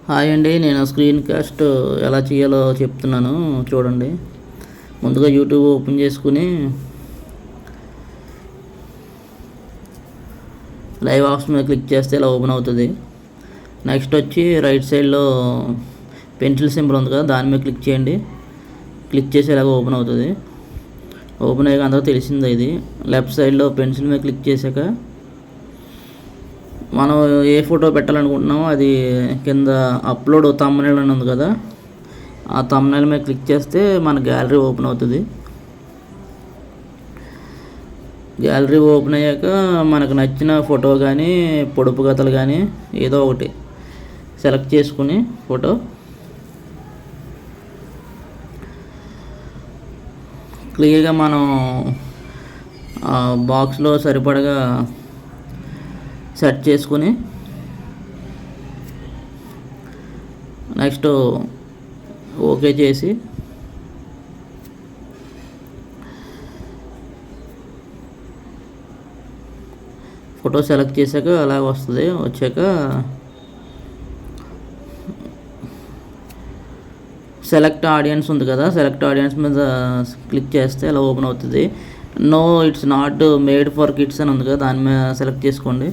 Hi అండి, నేను screen cost ఎలా చేయాలో చెప్తున్నాను చూడండి. ముందుగా యూట్యూబ్ ఓపెన్ చేసుకుని లైవ్ ఆప్షన్ మీద క్లిక్ చేస్తే ఇలా ఓపెన్ అవుతుంది. నెక్స్ట్ వచ్చి రైట్ సైడ్లో పెన్సిల్ సింబల్ ఉంది కదా, దాని మీద క్లిక్ చేయండి. క్లిక్ చేసి ఇలాగ ఓపెన్ అవుతుంది. ఓపెన్ అయ్యాక అందరూ తెలిసిందే. ఇది లెఫ్ట్ సైడ్లో పెన్సిల్ మీద క్లిక్ చేశాక మనం ఏ ఫోటో పెట్టాలనుకుంటున్నామో అది కింద అప్లోడ్ థంబ్నెయిల్ అని ఉంది కదా, ఆ థంబ్నెయిల్ మీద క్లిక్ చేస్తే మన గ్యాలరీ ఓపెన్ అవుతుంది. గ్యాలరీ ఓపెన్ అయ్యాక మనకు నచ్చిన ఫోటో కానీ పొడుపు కథలు కానీ ఏదో ఒకటి సెలెక్ట్ చేసుకుని ఫోటో క్లియర్గా మనం బాక్స్లో సరిపడగా సెట్ చేసుకుని నెక్స్ట్ ఓకే చేసి ఫోటో సెలెక్ట్ చేశాక అలాగ వస్తుంది. వచ్చాక సెలెక్ట్ ఆడియన్స్ ఉంది కదా, సెలెక్ట్ ఆడియన్స్ మీద క్లిక్ చేస్తే అలా ఓపెన్ అవుతుంది. No it's not made for kids అని ఉంది కదా, దాని మీద సెలెక్ట్ చేసుకోండి.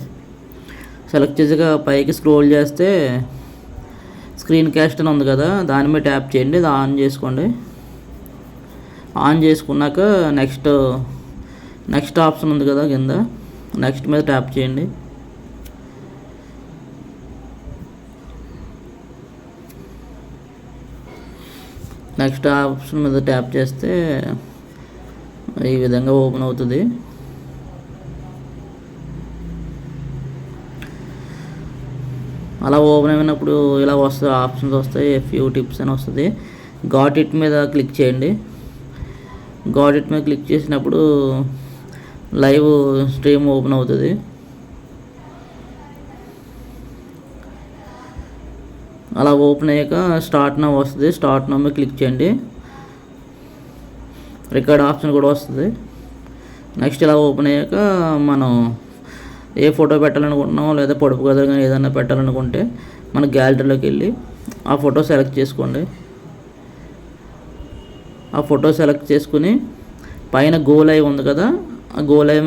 సెలెక్ట్ చేసాక పైకి స్క్రోల్ చేస్తే స్క్రీన్ కాస్ట్ అని ఉంది కదా, దాని మీద ట్యాప్ చేయండి. అది ఆన్ చేసుకోండి. ఆన్ చేసుకున్నాక నెక్స్ట్ ఆప్షన్ ఉంది కదా కింద, నెక్స్ట్ మీద ట్యాప్ చేయండి. నెక్స్ట్ ఆప్షన్ మీద ట్యాప్ చేస్తే ఈ విధంగా ఓపెన్ అవుతుంది. అలా ఓపెన్ అయినప్పుడు ఇలా వస్తాయి, ఆప్షన్స్ వస్తాయి. ఫ్యూ టిప్స్ అని వస్తుంది. గాట్ ఇట్ మీద క్లిక్ చేయండి. గాట్ ఇట్ మీద క్లిక్ చేసినప్పుడు లైవ్ స్ట్రీమ్ ఓపెన్ అవుతుంది. అలా ఓపెన్ అయ్యాక స్టార్ట్ నౌ వస్తుంది. స్టార్ట్ నౌ మీద క్లిక్ చేయండి. రికార్డ్ ఆప్షన్ కూడా వస్తుంది. నెక్స్ట్ ఇలా ఓపెన్ అయ్యాక మనం ఏ ఫోటో పెట్టాలనుకుంటున్నామో లేదా పొడుపు కథలు కానీ ఏదైనా పెట్టాలనుకుంటే మన గ్యాలరీలోకి వెళ్ళి ఆ ఫోటో సెలెక్ట్ చేసుకోండి. ఆ ఫోటో సెలెక్ట్ చేసుకుని పైన గో లైవ్ ఉంది కదా, ఆ గో లైవ్